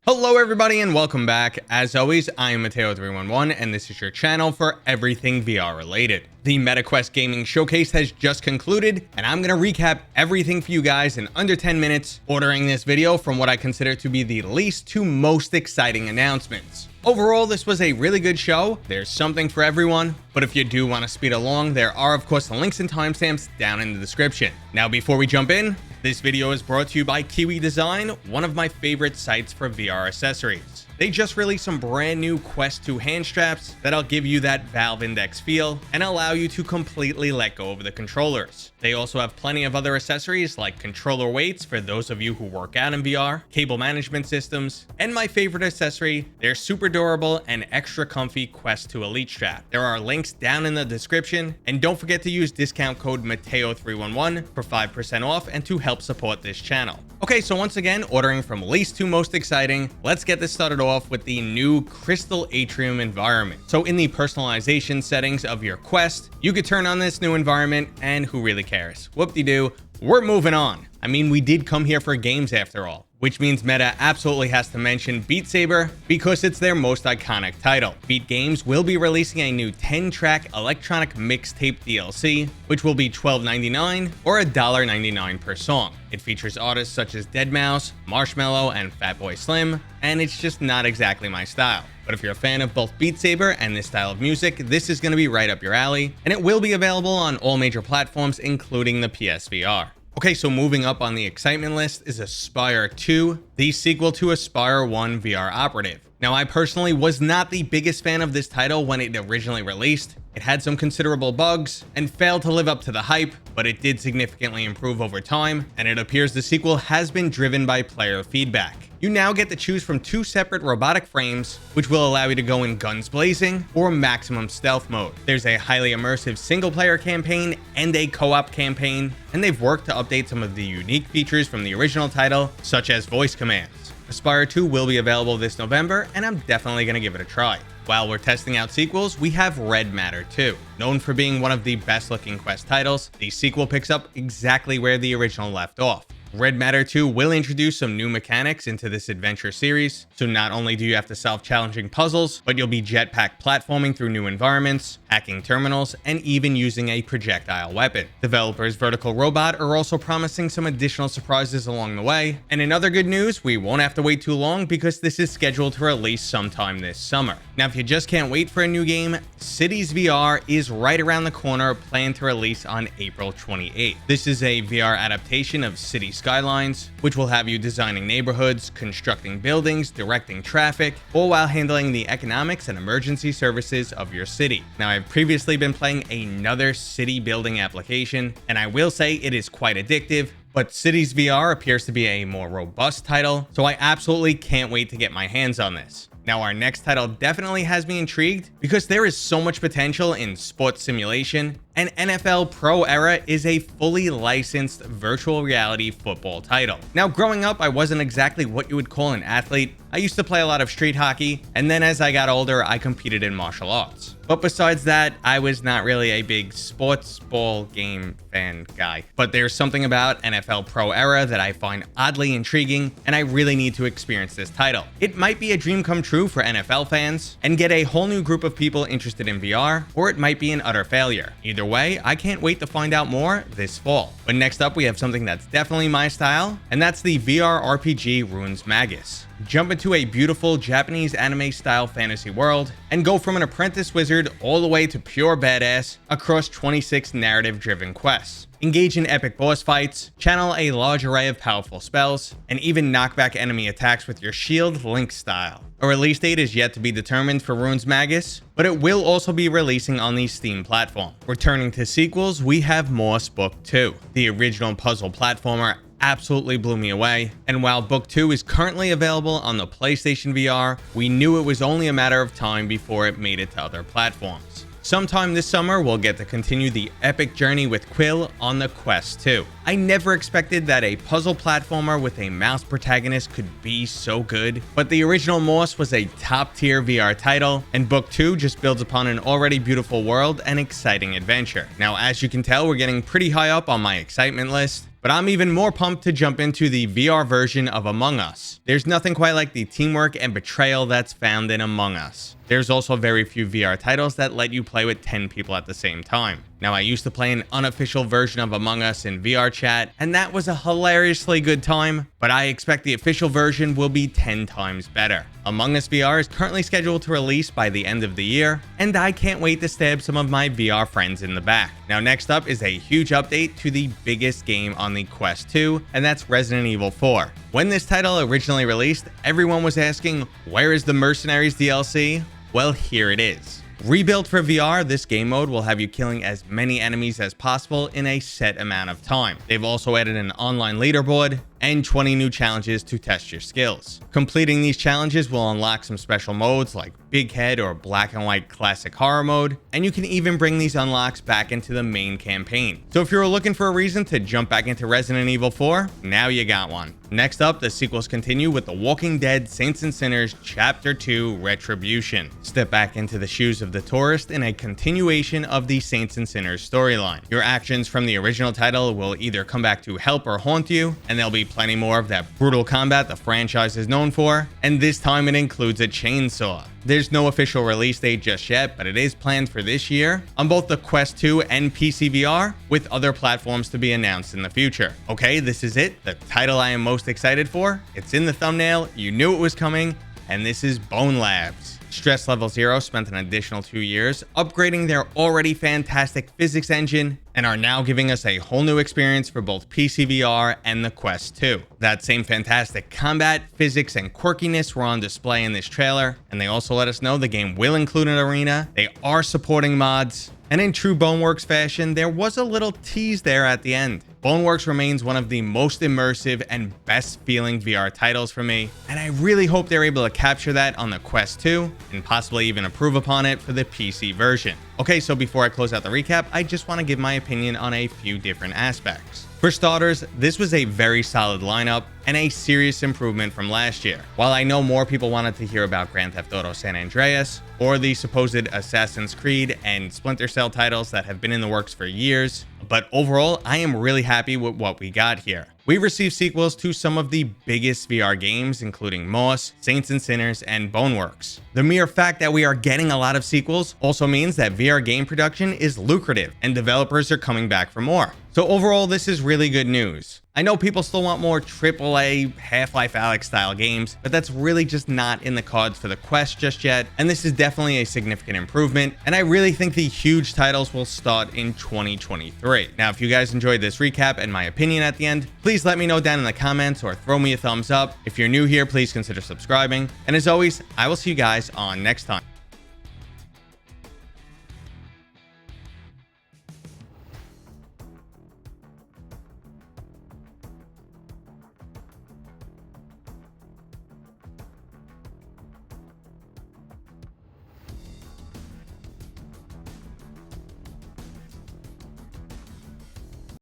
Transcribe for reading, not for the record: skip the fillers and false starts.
Hello everybody and welcome back. As always, I am Mateo311 and this is your channel for everything VR related. The MetaQuest Gaming Showcase has just concluded and I'm going to recap everything for you guys in under 10 minutes, ordering this video from what I consider to be the least to most exciting announcements. Overall, this was a really good show. There's something for everyone, but if you do want to speed along, there are of course links and timestamps down in the description. Now before we jump in, this video is brought to you by Kiwi Design, one of my favorite sites for VR accessories. They just released some brand new Quest 2 hand straps that'll give you that Valve Index feel and allow you to completely let go of the controllers. They also have plenty of other accessories like controller weights for those of you who work out in VR, cable management systems, and my favorite accessory, their super durable and extra comfy Quest 2 Elite strap. There are links down in the description, and don't forget to use discount code Mateo311 for 5% off and to help support this channel. Okay, so once again, ordering from least to most exciting, let's get this started off with the new Crystal Atrium environment. So in the personalization settings of your Quest, you could turn on this new environment, and who really cares? Whoop-de-doo, we're moving on. I mean, we did come here for games after all, which means Meta absolutely has to mention Beat Saber because it's their most iconic title. Beat Games will be releasing a new 10-track electronic mixtape DLC, which will be $12.99 or $1.99 per song. It features artists such as Deadmau5, Marshmello, and Fatboy Slim, and it's just not exactly my style. But if you're a fan of both Beat Saber and this style of music, this is going to be right up your alley, and it will be available on all major platforms, including the PSVR. Okay, so moving up on the excitement list is Espire 2, the sequel to Espire 1 VR Operative. Now, I personally was not the biggest fan of this title when it originally released. It had some considerable bugs and failed to live up to the hype, but it did significantly improve over time, and it appears the sequel has been driven by player feedback. You now get to choose from two separate robotic frames, which will allow you to go in guns blazing or maximum stealth mode. There's a highly immersive single-player campaign and a co-op campaign, and they've worked to update some of the unique features from the original title, such as voice commands. Espire 2 will be available this November, and I'm definitely going to give it a try. While we're testing out sequels, we have Red Matter 2. Known for being one of the best-looking Quest titles, the sequel picks up exactly where the original left off. Red Matter 2 will introduce some new mechanics into this adventure series, so not only do you have to solve challenging puzzles, but you'll be jetpack platforming through new environments, hacking terminals, and even using a projectile weapon. Developers Vertical Robot are also promising some additional surprises along the way, and in other good news, we won't have to wait too long because this is scheduled to release sometime this summer. Now, if you just can't wait for a new game, Cities VR is right around the corner, planned to release on April 28th. This is a VR adaptation of Cities Skylines, which will have you designing neighborhoods, constructing buildings, directing traffic, all while handling the economics and emergency services of your city. Now, I've previously been playing another city building application, and I will say it is quite addictive, but Cities VR appears to be a more robust title, so I absolutely can't wait to get my hands on this. Now, our next title definitely has me intrigued because there is so much potential in sports simulation, and NFL Pro Era is a fully licensed virtual reality football title. Now, growing up, I wasn't exactly what you would call an athlete. I used to play a lot of street hockey, and then as I got older, I competed in martial arts. But besides that, I was not really a big sports ball game fan guy. But there's something about NFL Pro Era that I find oddly intriguing, and I really need to experience this title. It might be a dream come true for NFL fans and get a whole new group of people interested in VR, or it might be an utter failure. Either way, I can't wait to find out more this fall. But next up, we have something that's definitely my style, and that's the VR RPG Ruinsmagus. Jump into a beautiful Japanese anime style fantasy world and go from an apprentice wizard all the way to pure badass across 26 narrative driven quests. Engage in epic boss fights, channel a large array of powerful spells, and even knock back enemy attacks with your shield Link style. A release date is yet to be determined for Ruinsmagus, but it will also be releasing on the Steam platform. Returning to sequels, we have Morse Book 2. The original puzzle platformer absolutely blew me away, and while Book 2 is currently available on the PlayStation VR, we knew it was only a matter of time before it made it to other platforms. Sometime this summer, we'll get to continue the epic journey with Quill on the Quest 2. I never expected that a puzzle platformer with a mouse protagonist could be so good, but the original Morse was a top-tier VR title, and Book 2 just builds upon an already beautiful world and exciting adventure. Now, as you can tell, we're getting pretty high up on my excitement list, but I'm even more pumped to jump into the VR version of Among Us. There's nothing quite like the teamwork and betrayal that's found in Among Us. There's also very few VR titles that let you play with 10 people at the same time. Now, I used to play an unofficial version of Among Us in VR chat, and that was a hilariously good time, but I expect the official version will be 10 times better. Among Us VR is currently scheduled to release by the end of the year, and I can't wait to stab some of my VR friends in the back. Now, next up is a huge update to the biggest game on the Quest 2, and that's Resident Evil 4. When this title originally released, everyone was asking, where is the Mercenaries DLC? Well, here it is. Rebuilt for VR, this game mode will have you killing as many enemies as possible in a set amount of time. They've also added an online leaderboard and 20 new challenges to test your skills. Completing these challenges will unlock some special modes like Big Head or Black and White Classic Horror Mode, and you can even bring these unlocks back into the main campaign. So if you're looking for a reason to jump back into Resident Evil 4, now you got one. Next up, the sequels continue with The Walking Dead Saints and Sinners Chapter 2 Retribution. Step back into the shoes of the tourist in a continuation of the Saints and Sinners storyline. Your actions from the original title will either come back to help or haunt you, and there'll be plenty more of that brutal combat the franchise is known for, and this time it includes a chainsaw. There's no official release date just yet, but it is planned for this year on both the Quest 2 and PC VR, with other platforms to be announced in the future. Okay, this is it, the title I am most excited for. It's in the thumbnail, you knew it was coming, and this is BoneLabs. Stress Level Zero spent an additional 2 years upgrading their already fantastic physics engine and are now giving us a whole new experience for both PC VR and the Quest 2. That same fantastic combat, physics, and quirkiness were on display in this trailer, and they also let us know the game will include an arena, they are supporting mods, and in true Boneworks fashion, there was a little tease there at the end. Boneworks remains one of the most immersive and best feeling VR titles for me, and I really hope they're able to capture that on the Quest 2 and possibly even improve upon it for the PC version. Okay, so before I close out the recap, I just want to give my opinion on a few different aspects. For starters, this was a very solid lineup and a serious improvement from last year. While I know more people wanted to hear about Grand Theft Auto San Andreas or the supposed Assassin's Creed and Splinter Cell titles that have been in the works for years, but overall, I am really happy with what we got here. We received sequels to some of the biggest VR games, including Moss, Saints and Sinners, and Boneworks. The mere fact that we are getting a lot of sequels also means that VR game production is lucrative and developers are coming back for more. So overall, this is really good news. I know people still want more AAA Half-Life Alyx style games, but that's really just not in the cards for the Quest just yet, and this is definitely a significant improvement, and I really think the huge titles will start in 2023. Now, if you guys enjoyed this recap and my opinion at the end, please let me know down in the comments or throw me a thumbs up. If you're new here, please consider subscribing, and as always, I will see you guys on next time.